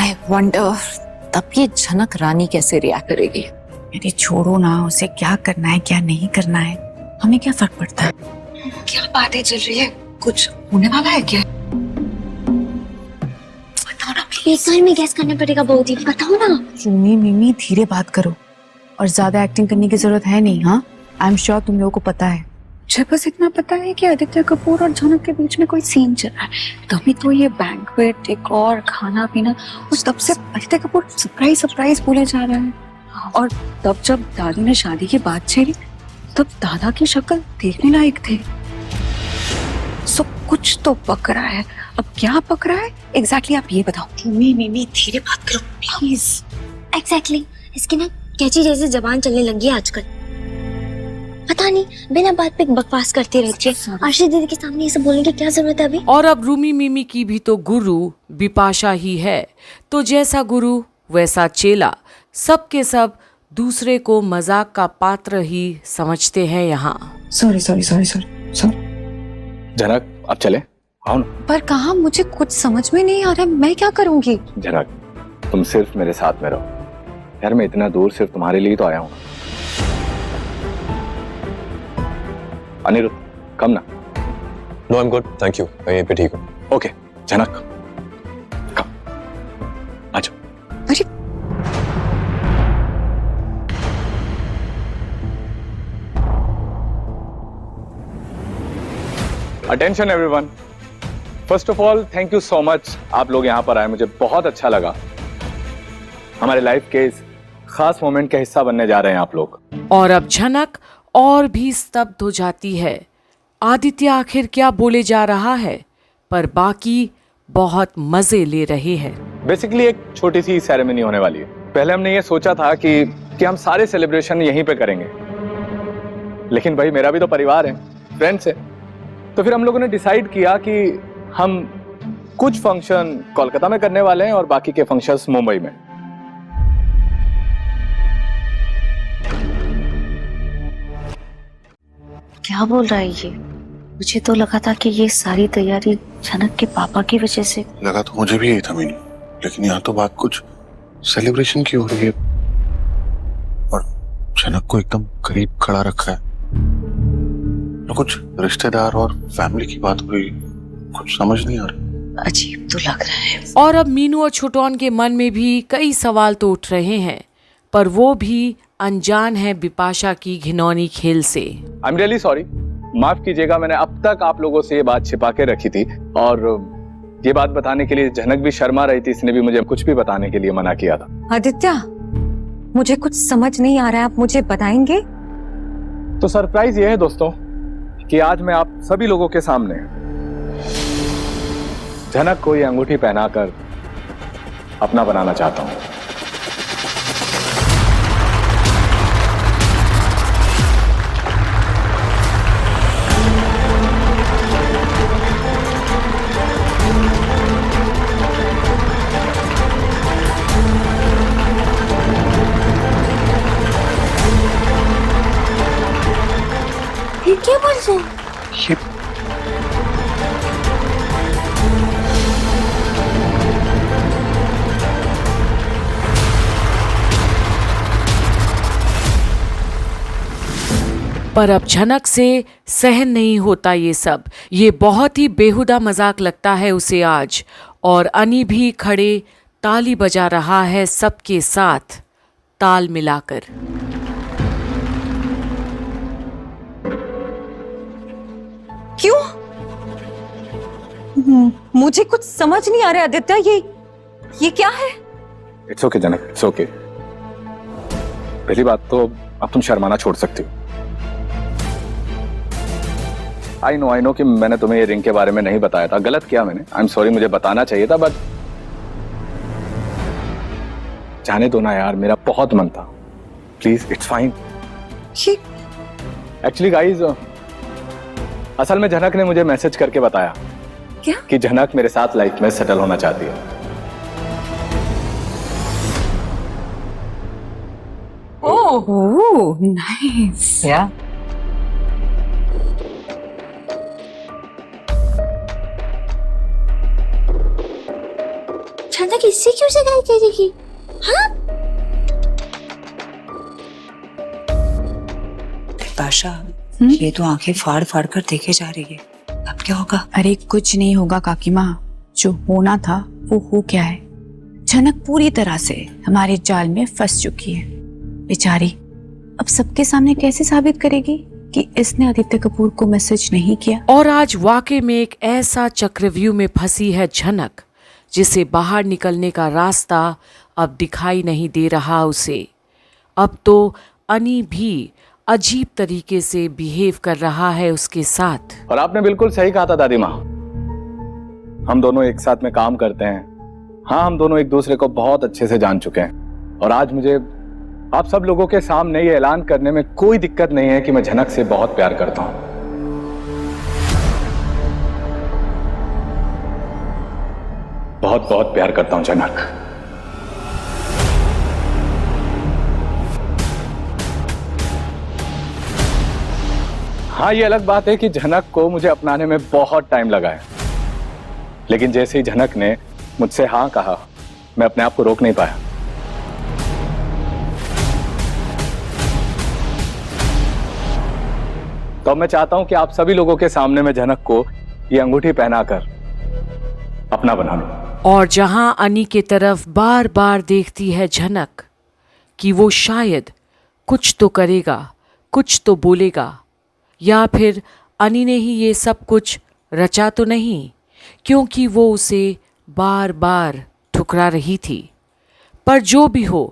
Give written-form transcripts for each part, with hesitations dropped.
I wonder तब ये झनक रानी कैसे रिएक्ट करेगी। यदि छोड़ो ना, उसे क्या करना है क्या नहीं करना है, हमें क्या फर्क पड़ता है। क्या बातें चल रही है, कुछ होने वाला है क्या? बताओ ना प्लीज। एक में गैस करना पड़ेगा बहुत ही, बताओ ना। रूमी मिमी धीरे बात करो और ज्यादा एक्टिंग करने की जरूरत है नहीं। हाँ, आई एम श्योर तुम लोगों को पता है। मुझे बस इतना पता है कि आदित्य कपूर और झनक के बीच में कोई सीन चल रहा है, तभी तो ये बैंक्वेट, डेकोर, खाना पीना, उस तब से आदित्य कपूर सरप्राइज बोले जा रहा है। और तब जब दादी ने शादी की बात छेड़ी तब दादा की शक्ल देखने लायक थे। सो कुछ तो पक रहा है, अब क्या पक रहा है एग्जैक्टली आप ये बताओ। रूमी मिमी धीरे बात करो प्लीज। एग्जैक्टली, इसकी ना कैची जैसे जबान चलने लगी है आजकल। पता नहीं बिना बात पे बकवास करती रहती है। आशी दीदी के सामने ये सब बोलने की क्या जरूरत है अभी। और अब रूमी मिमी की भी तो गुरु बिपाशा ही है, तो जैसा गुरु वैसा चेला, सब के सब दूसरे को मजाक का पात्र ही समझते हैं यहाँ। सॉरी। झनक अब चले, आओ ना। पर कहा, मुझे कुछ समझ में नहीं आ रहा है, मैं क्या करूंगी? झनक तुम सिर्फ मेरे साथ में रहो यार, मैं इतना दूर सिर्फ तुम्हारे लिए तो आया हूँ। अनिरुद्ध कम ना। No I am good, thank you, मैं यहीं पे ठीक हूँ। ओके झनक कम, आ जाओ। अरे attention everyone, first of all thank you so much, आप लोग यहाँ पर आए, मुझे बहुत अच्छा लगा। हमारे लाइफ के इस खास मोमेंट का हिस्सा बनने जा रहे हैं आप लोग। और अब झनक और भी स्तब्ध हो जाती है। आदित्य आखिर क्या बोले जा रहा है, पर बाकी बहुत मजे ले रहे हैं। बेसिकली एक छोटी सी सेरेमनी होने वाली है। पहले हमने ये सोचा था कि हम सारे सेलिब्रेशन यहीं पे करेंगे, लेकिन भाई मेरा भी तो परिवार है, फ्रेंड्स है, तो फिर हम लोगों ने डिसाइड किया कि हम कुछ फंक्शन कोलकाता में करने वाले हैं और बाकी के फंक्शंस मुंबई में। क्या बोल रहा है ये? मुझे तो लगा था कि ये सारी तैयारी झनक के पापा की वजह से। लगा तो मुझे भी यही था मीनू, लेकिन यहाँ तो बात कुछ सेलिब्रेशन की हो रही है और झनक को एकदम करीब खड़ा रखा है। तो कुछ रिश्तेदार और फैमिली की बात हुई, कुछ समझ नहीं आ रहा। अजीब तो लग रहा है। और अब मीनू और छोटौन के मन में भी कई सवाल तो उठ रहे हैं, पर वो भी अनजान है बिपाशा की घिनौनी खेल से। आई एम रियली सॉरी, माफ कीजिएगा, मैंने अब तक आप लोगों से ये बात छिपा के रखी थी और ये बात बताने के लिए झनक भी शर्मा रही थी, इसने भी मुझे कुछ भी बताने के लिए मना किया था। आदित्य मुझे कुछ समझ नहीं आ रहा है, आप मुझे बताएंगे? तो सरप्राइज ये है दोस्तों कि आज मैं आप सभी लोगों के सामने झनक को ये अंगूठी पहनाकर अपना बनाना चाहता हूं। ये क्या बोल रहे हैं? पर अब झनक से सहन नहीं होता ये सब, ये बहुत ही बेहुदा मजाक लगता है उसे आज। और अनी भी खड़े ताली बजा रहा है सबके साथ ताल मिलाकर। क्यों? मुझे कुछ समझ नहीं आ रहा आदित्य, ये क्या है? It's okay Janak, it's okay. पहली बात तो अब तुम शर्माना छोड़ सकती हो। आई नो कि मैंने तुम्हें ये रिंग के बारे में नहीं बताया था, गलत किया मैंने, आई एम सॉरी, मुझे बताना चाहिए था, बट जाने दो ना यार, मेरा बहुत मन था, please it's fine. Actually guys, असल में झनक ने मुझे मैसेज करके बताया क्या? कि झनक मेरे साथ लाइफ में सेटल होना चाहती है। Oh nice. या जनक इससे क्यों शिकायत करेगी? हाँ? पाशा, ये तो आंखें फाड़ फाड़ कर देखे जा रही है, अब क्या होगा? अरे कुछ नहीं होगा काकी माँ, जो होना था वो हो गया है। झनक पूरी तरह से हमारे जाल में फंस चुकी है बेचारी। अब सबके सामने कैसे साबित करेगी कि इसने आदित्य कपूर को मैसेज नहीं किया? और आज वाकई में एक ऐसा चक्रव्यूह में फंसी है झनक जिसे बाहर निकलने का रास्ता अब दिखाई नहीं दे रहा उसे। अब तो अनी भी अजीब तरीके से बिहेव कर रहा है उसके साथ। और आपने बिल्कुल सही कहा था दादी माँ, हम दोनों एक साथ में काम करते हैं। हाँ, हम दोनों एक दूसरे को बहुत अच्छे से जान चुके हैं और आज मुझे आप सब लोगों के सामने ये ऐलान करने में कोई दिक्कत नहीं है कि मैं झनक से बहुत प्यार करता हूं। बहुत बहुत प्यार करता हूं झनक। हाँ, ये अलग बात है कि झनक को मुझे अपनाने में बहुत टाइम लगा है, लेकिन जैसे ही झनक ने मुझसे हाँ कहा, मैं अपने आप को रोक नहीं पाया। तो मैं चाहता हूं कि आप सभी लोगों के सामने मैं झनक को ये अंगूठी पहनाकर अपना बना लूं। और जहां अनी के तरफ बार बार देखती है झनक कि वो शायद कुछ तो करेगा, कुछ तो बोलेगा, या फिर अनी ने ही ये सब कुछ रचा तो नहीं, क्योंकि वो उसे बार बार ठुकरा रही थी। पर जो भी हो,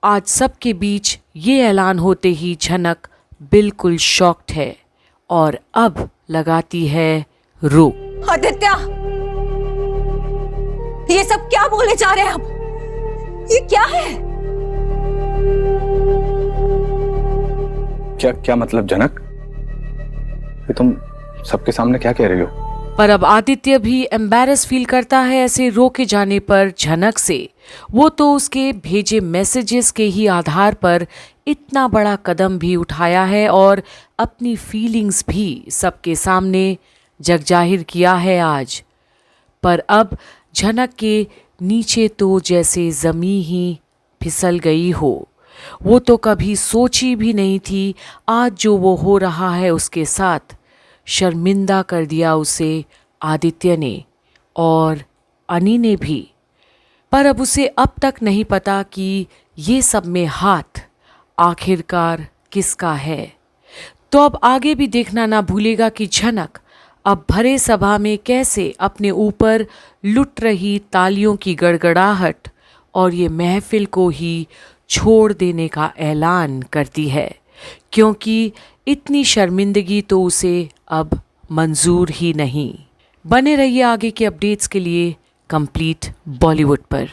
आज सबके बीच ये ऐलान होते ही झनक बिल्कुल शॉक्ड है और अब लगाती है रोक। आदित्य, ये सब क्या बोले जा रहे हैं आप? ये क्या है? क्या मतलब झनक? ये तुम सबके सामने क्या कह रही हो? पर अब आदित्य भी एम्बैरस फील करता है ऐसे रोके जाने पर झनक से। वो तो उसके भेजे मैसेजेस के ही आधार पर इतना बड़ा कदम भी उठाया है और अपनी फीलिंग्स भी सबके सामने जग जाहिर किया है आज। पर अब झनक के नीचे तो जैसे ज़मीं ही फिसल गई हो। वो तो कभी सोची भी नहीं थी आज जो वो हो रहा है उसके साथ। शर्मिंदा कर दिया उसे आदित्य ने और अनी ने भी। पर अब उसे अब तक नहीं पता कि ये सब में हाथ आखिरकार किसका है। तो अब आगे भी देखना ना भूलेगा कि झनक अब भरे सभा में कैसे अपने ऊपर लुट रही तालियों की गड़गड़ाहट और ये महफिल को ही छोड़ देने का ऐलान करती है, क्योंकि इतनी शर्मिंदगी तो उसे अब मंजूर ही नहीं। बने रहिए आगे के अपडेट्स के लिए कंप्लीट बॉलीवुड पर।